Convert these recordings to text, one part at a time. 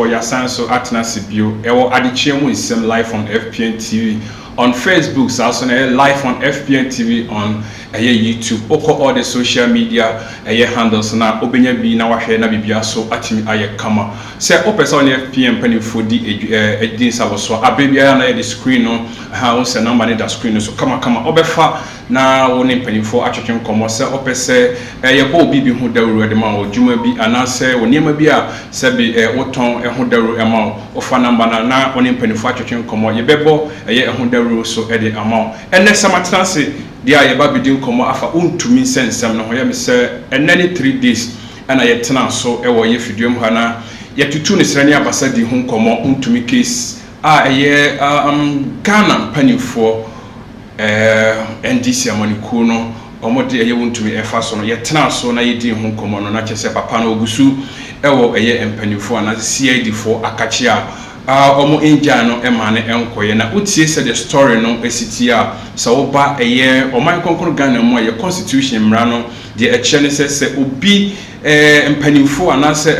Yasan so atena sibio ewo adichemu isem live on FPN TV on Facebook, also live on FPN TV on YouTube. Oko all the social media handles na obenya bi na wahwe na bibia so atimi aye kama. Se opesa on FPN panifo di edin sawoso abebia na the screen no ha on se number na screen so kama obefa na woni panifo atwetwen komo se opese yebo bibi hu dawru de ma odwuma bi anase woniema bi a se bi woton hu dawru ema ofa number na woni panifo atwetwen komo yebebo hu dawru so ede amount enne samatranse dia yeba bidin komo afa untumi sensem no hoye me se enani 3 days ana yetena so ewo ye fidium ha na yetutu ne srani abasa di hu komo untumi case Ghana panifo NDC amaniku no omode eye untumi efa so no yetena so na yedi hu komo no na chese papa na ogusu ewo eye empanifo na CID4 akachia omo enja no emane enkoye na utie se the story no esitia sa oba eye oman konkon Ghana mu eye constitution mra no de echene se obi empanifo anase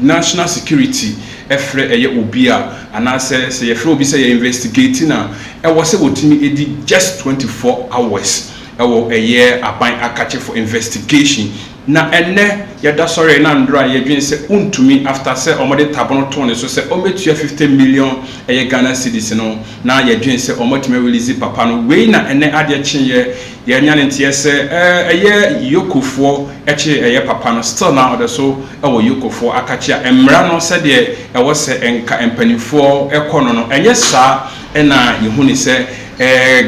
national security efre eye obi a anase se yefre obi se ye investigating na ewo se wotimi edi just 24 hours ewo eye aban akache for investigation na enne yada sorry na ndra ye dwen se untumi after se omode tabono ton so se ometua 50 million eye Ghana cedis no na ye dwen se omotime release papa no we na enne ade chenye ye nya ntie se eye yokofo eche eye papa no still na ode so ewo yokofo akachia emra no se de ewo se enka empanifo ekono no enye sa ena yehuni se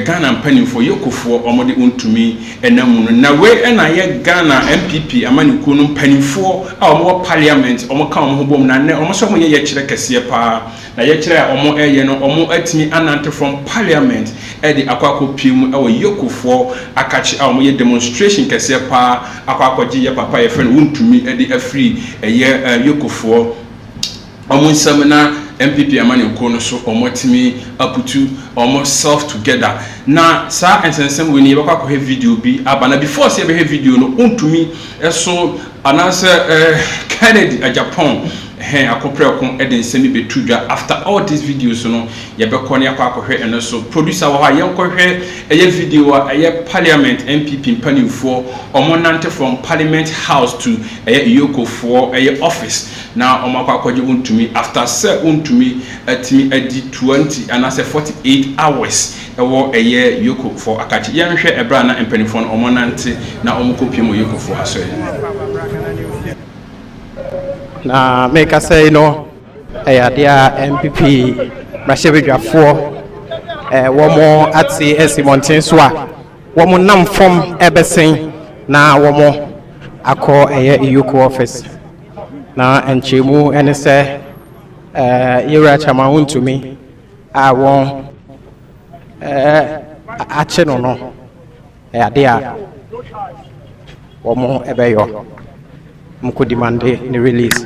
Ghana mpanimfo yokofo omode untumi enamu na we ena ye Ghana MPP amaniku no mpanimfo a omo parliament omo ka omo hobom na ne omo so mo ye kire kese pa na ye kire omo eye no omo atimi anante from parliament e de akwakopim e wo yokofo akachi a omo ye demonstration kese pa akwakoji ye papa ye friend untumi e de afri eye yokofo omo nsam MPP amaniku no so omotimi aputu almost self together na sa ensensem we ni bakwa ko video bi abana before say be video no untumi eso anase Kennedy a Japan akopre okon eden semi betudwa after all these videos no ye be ko ne akwa eno so producer wo ha ye nkohwe eye video eye parliament MPP mpanifo omonante from parliament house to eye yokofo eye office na omakwakoje untumi after say untumi atimi adi 20 anase 48 hours ewo eye yokofo akachi yenhwe ebra na mpanifo no omonante na omukopiem yokofo aso na make us say no dia MPP Brashebedwafo womo ati esimonten so a womo nam fom ebesen na womo akọ iyoko office na enchemu ene se yewra chama untumi a won ache no dia womo ebeyo mko demande the release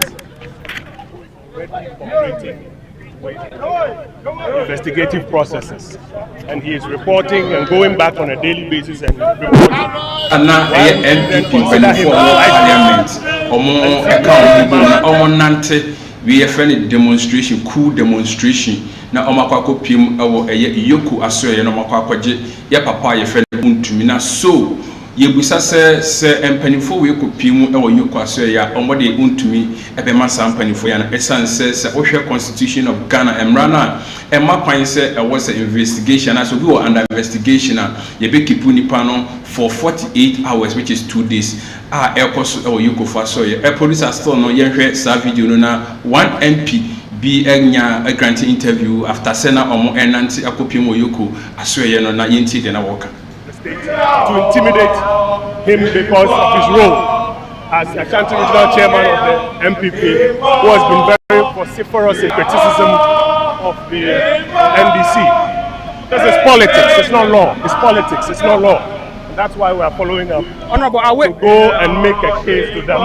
investigative processes, and he is reporting and going back on a daily basis and reporting. And now MPP parliament omo nante we friend demonstration cool demonstration na omakwako pim ewo eye yoku aso ye na omakwakoje ye papa ye friend untumi na so yebusa se empanifo we kopimu ewo yoku aso ya omode untumi ebe masa empanifo ya na esanse se ohwe constitution of Ghana emrana ema kwan se ewo se investigation as we were under investigation ye be kipu nipa no for 48 hours which is 2 days ekoso ewo yoku aso ya police are still no yenhwe sa video no na 1 MP be a granting interview after sena omo enanti akopimu yoku aso ya no na yenti de na worker to intimidate him because of his role as Ashanti Regional Chairman of the MPP, who has been very vociferous in criticism of the NDC. This is politics, it's not law. It's politics, it's not law. And that's why we are following up Honorable, to go and make a case to them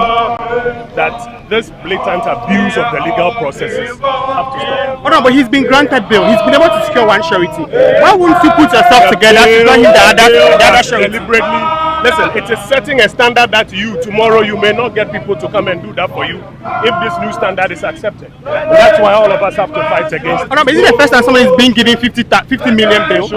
that this blatant abuse of the legal processes have to stop. Honorable, he's been granted bail. He's been able to secure one surety. Why wouldn't you put yourself together to join him the other surety? listen, it is setting a standard that tomorrow you may not get people to come and do that for you if this new standard is accepted. And that's why all of us have to fight against it. But is it the first time somebody is being given 50 million bail?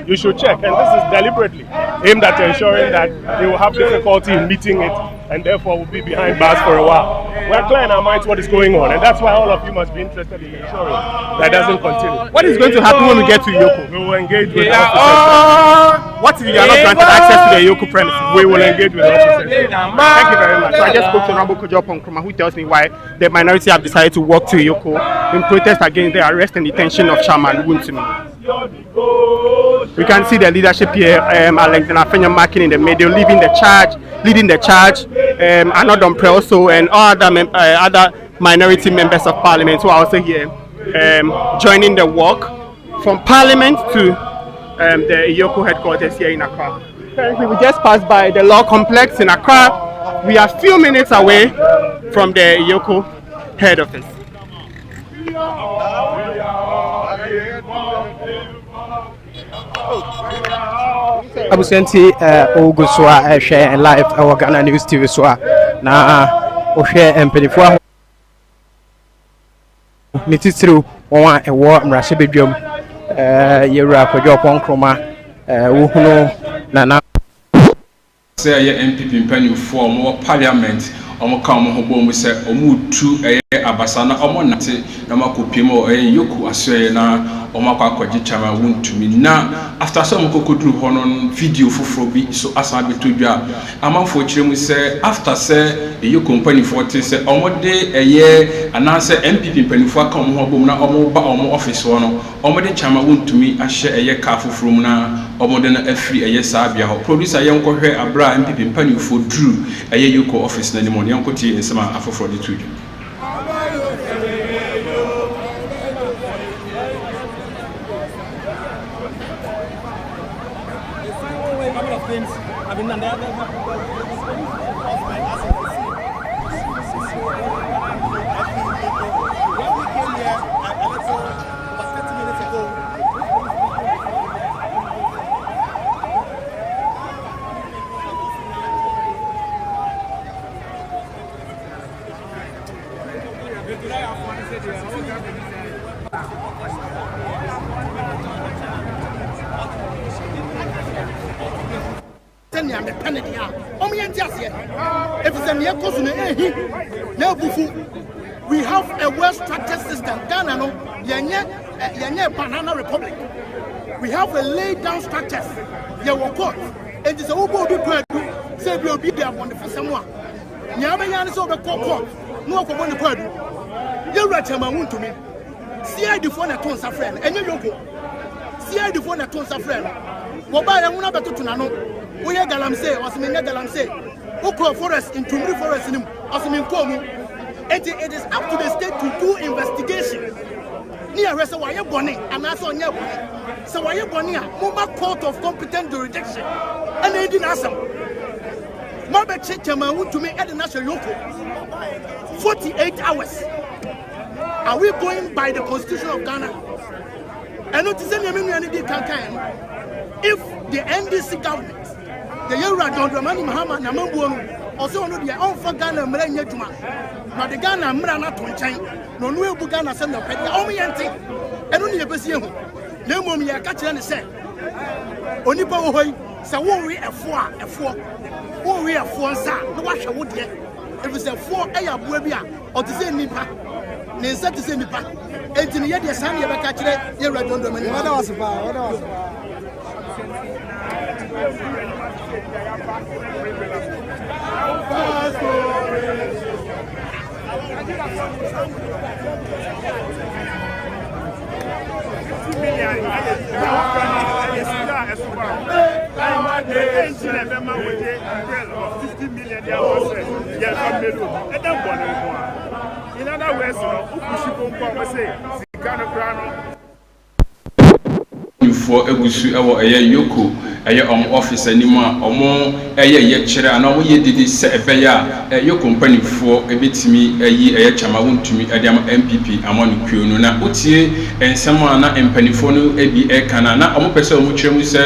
You should check. And this is deliberately aimed at ensuring that they will have difficulty in meeting it and therefore will be behind bars for a while. We're clear in our minds what is going on, and that's why all of you must be interested in ensuring that doesn't continue. What is going to happen when we get to Yoko? We will engage with officers. What if you are not granted access to the Yoko premises? We will engage with officers. Thank you very much. So I just spoke to Rambo Kojo Nkrumah, who tells me why the minority have decided to walk to Yoko in protest against the arrest and detention of Chairman Wontumi. We can see the leadership here, Alexander Fenya marking in the middle, leading the charge, Anodom Pre also, and all other minority members of parliament who are also here joining the walk from parliament to the Yoko headquarters here in Accra. Currently, we just passed by the law complex in Accra. We are a few minutes away from the Yoko head office. Abusanti Oguswa share live our Ghana News TV so na o share empenifo mititru won ewo mrahye bedwam yewura Kojo Nkrumah wo hunu na say ye MPP mpanifo mo parliament omo ka omo hobo mu se omo tu abasa na omo nate na makopiem Yoko asoye na omo akwaji Chairman Wontumi na after some kokoduru hono video foforo bi so asa betodwa amanfo kiremu se after se Yoko mpanifo te se omo de anase MPP mpanifo aka omo hobo mu na omo ba omo office wono omo de Chairman Wontumi ahye ka foforo mu na omo de na afiri saabia ho producer yenkohwe abra MPP mpanifo dru Yoko office na ni mo yenkoti nsema afoforo de tudwa. We have a well-structured system. Ghana, no, yenye banana republic. We have a laid-down structures. Your court, and it's a who do say we will be there on the first one. Nyame yan so be court. No ko boni kwadu. You write Chairman Wontumi. CID for na ton safren. Enye Yoko. CID for na ton safren. Wo ba ya huna beto tunano. Wo ye galamse, osime galamse. Ukro forest in Tumri forest nim. Osime nkomu. It is up to the state to do investigation. Near rest why you bonny and also on your bonny. So why you bonny? Mumba court of competent jurisdiction. And they didn't ask him. Mabe Chairman Wontumi at the National Yoko. 48 hours. Are we going by the Constitution of Ghana? And not to say if the NDC government, the Yura John Dramani Mahama Namambuonu, also on the own for Ghana Mrenya Juma. Now the Ghana Mrana Tonchain, no new Bugana send up at the only anti, and only a Bessian. No more me a catcher and say, Only Power, so won't we a four, won't we a four, sir, no wash a wood yet. If it's a 4 air Buebia or to say Nipa, Nancy to say Nipa, and to the Yadia San Yabakatre, you're right on the money. What else about? What else about? In other words, for egusu ewo eye yoko eye office anim a omo eye ye kire ana omo ye didi se ebeya yoko company for ebetimi ayi eye chama wontumi ade am MPP amonu kuo no na otie ensem ana empanifo no ebi ekana na omo pese omo kire mu se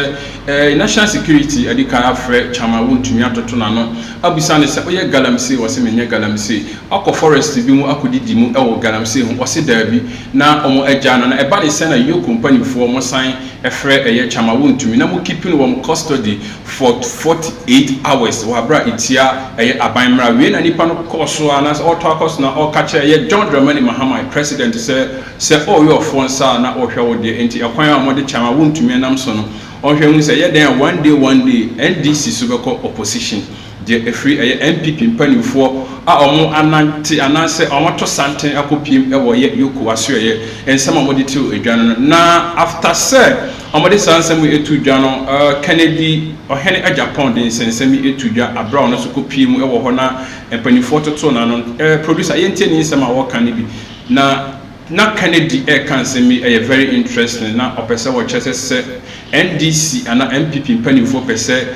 national security ade kan afre chama wontumi atoto na no abisa ne se oye galamsey wose menye galamsey akọ forest bi mu akodidi mu ewo galamsey ho wose dabi na omo agya no na eba de se na yoko company for omo san efre eye chama wontumi na mo keeping wom custody for 48 hours wa bra itia eye abanmra we na nipa no koso ana auto cost na o catch eye John Dramani Mahama president se all your phones na o hwe wo de enti ekwan a mo de chama wontumi nam so no o hwe hu se ye den one day NDC so be ko opposition de efri eye MPP mpanifo a omo anante anase omo to santen akopiem e wo ye yoko aso ye ensema mo de ti edwan na after say omo de sansem etu dwa no Kennedy ohene a Japan de sensem etu dwa abra no so kopiem e wo ho na mpanifo toto na no producer ye nteni nsema wo kan bi na Kennedy can say me a very interesting na opese wo chese se NDC ana MPP mpanifo pese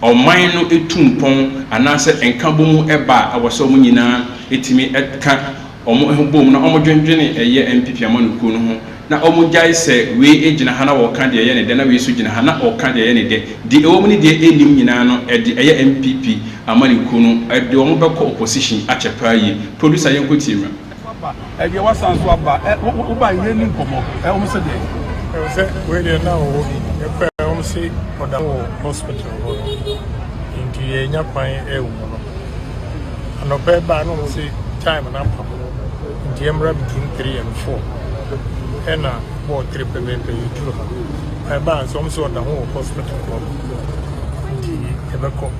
o mine no etumpon anase enkabo mu eba awoso mu nyina etimi eka omo ehobom na omo dwendwene eye MPP amanuku no ho na omo jai se we ejina hana wo kan de eye ne de na we so jina hana o kan de eye ne de ewo ni de enim nyina no e de eye MPP amanuku no e de omo beko opposition achepa yi producer yenko team e de wasan so aba wo ba ye ni nkomo e omo se de e se we de na wo e pe omo se oda hospital into ye nyapan e wo no anope ba no se time na pam into emra between 3 and 4 ena bo trip pe you do ha ba so so oda hospital ko into e be ko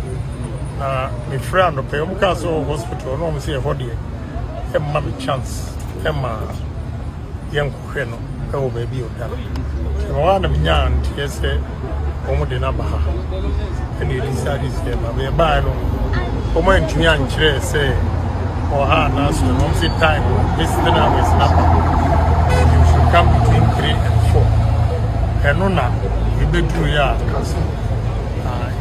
me friend no pe o ka so hospital no mo se e hode e ma be chance e ma yen ko no e wo ba bi o da e wa na nya ntie se omo de na ba ha ene decide se ma be ba no omo ntumi ankyere se o ha na so no see time this dinner was not you should come between 3 and 4 eno na e be duru ya kasa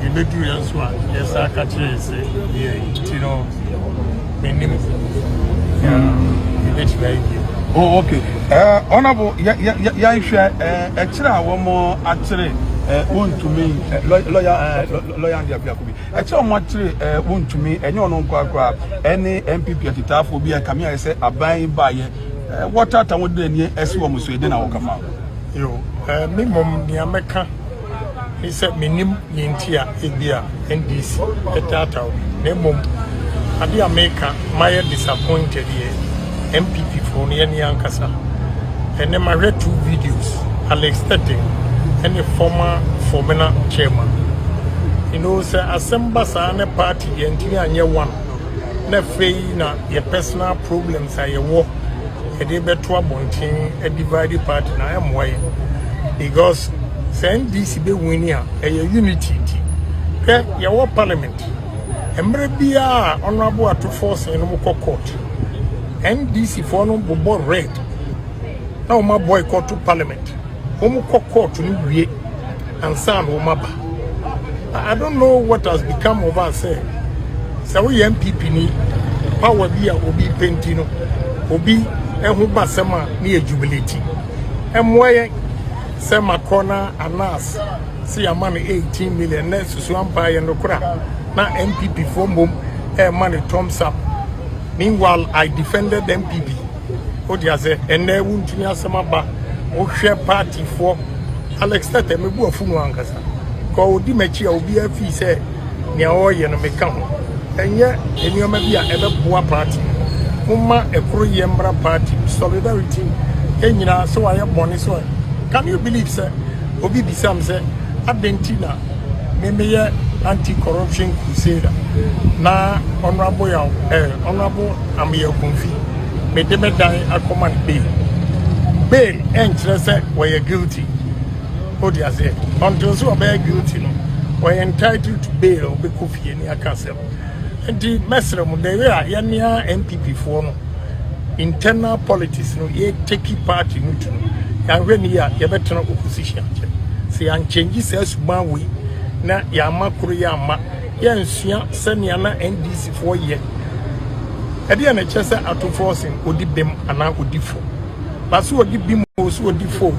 e be duru ya so yes aka kyere se ye tino menim ya e be try oh okay honorable ya hwe e kire awo mo atere wontumi lawyer and Abiakobi e kire mo atere wontumi enye ono nko akwa ene MPP atitafo bi akame ya se aban baye water ta wode ni esi wo muso ede na wo kafa yo me mom ni ameka he said minim yintia ebia NDC etata ne mom ade ameka my disappointed here MPP for ni ankasa and then I read 2 videos Alex Tete and the former chairman you know say assemble sana party the entire one na fei na your personal problems are your e dey beto abontin a divide party na am why because say NDC be win here a unity okay your parliament emre bia honorable at force in mo court NDC for no bobo red now my boycott to parliament omo court ni wie and sound omaba I don't know what has become of us say we MPP ni power bia obi pentino obi ehu basema ni jubilate emwe sema corner anas see a man 18 million na susu empire no kura na MPP for mom money thumbs up. Meanwhile, I defended the MPP. What do you say? And they won't tell me about share party for Alex Tete. Me go for no ankasa. Ko odi mechi obi afi say nya oye no meka ho. Enye enioma bia ebe boa party. Mumma ekro yembra party solidarity. Enyina so aye boni so. Can you believe say obi bisam say adentina me anti-corruption crusader na honorable Amia Kunfi me de medan command bail entre say we are guilty what you say until so be guilty no we entitled to bail be kofi any akasem and the mesre mu de we a MPP for no internal politics no ye take party no to yɛahwɛ ne a yɛbɛtena opposition nkyɛn sɛ yɛankyɛngyi saa suban wei na yɛama koro yɛ ama yɛnsua sɛnea na NDC foɔ yɛ ɛdeɛ na kyerɛ sɛ atofoɔ sen ɔdi bem anaa ɔdi fo baso ɔdi bim so ɔdi fo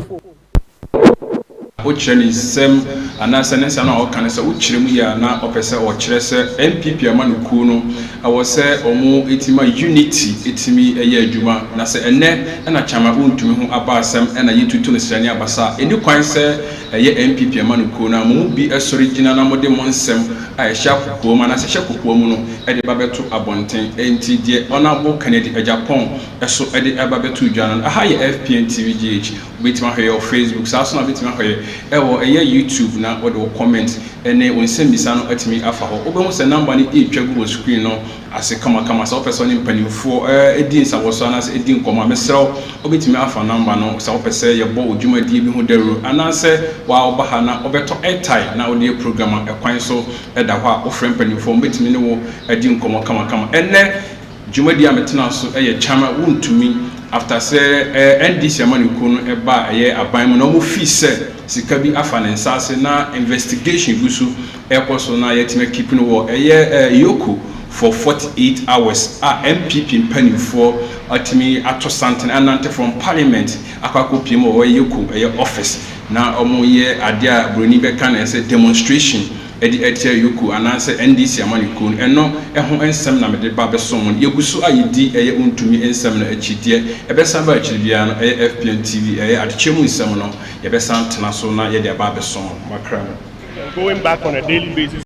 Ochire ni sem anasa ne nsa na o kan se ochire mu ya na opese o kire se MPP amanuku no awo se omo etima unity etimi eye adwuma na se enne na chama untumi ho aba asem na yetutu no sirani abasa eni kwan se eye MPP amanuku na mo bi esori gina na mode mo nsem a ehya kokuo ma na se hya kokuo mu no e de babeto abonten enti de onabo Kennedy Japan eso e de babeto dwana aha ye FPN TV GH betima hwe Facebook sa so na betima hwe ewo eye YouTube na o de comment ene onsembisa no atimi afa ho obehu se number ni etwa go screen no ase kama sa person ni mpanifo edi nsawoso na se edi nkoma mesrew obetimi afa number no sa opese ye bo odwumadi bi ho daru anase wa obaha na obeto airtime na odi program ekwan so eda ho a ofre mpanifo obetimi ne wo edi nkoma kama ene dwumadi ametena so eye chama wuntumi after say NDC amanuku no eba eye aban mu na mo fi se sika bi afa ne nsase na investigation gusu ekoso na yetime keep no wo eye yoko for 48 hours MPP mpanifo atimi ato santen anante from parliament akwakopi mo yoko eye office na omo ye ade a broni be kan ese demonstration edi etia yoko ananse NDC amanuku eno eho ensem na mede ba besom yegusu ayidi eye untumi ensem na achidie ebesan ba achidie no eye FPN TV eye adechemu nsem no yebesan tena so na ye de ba besom makra going back on a daily basis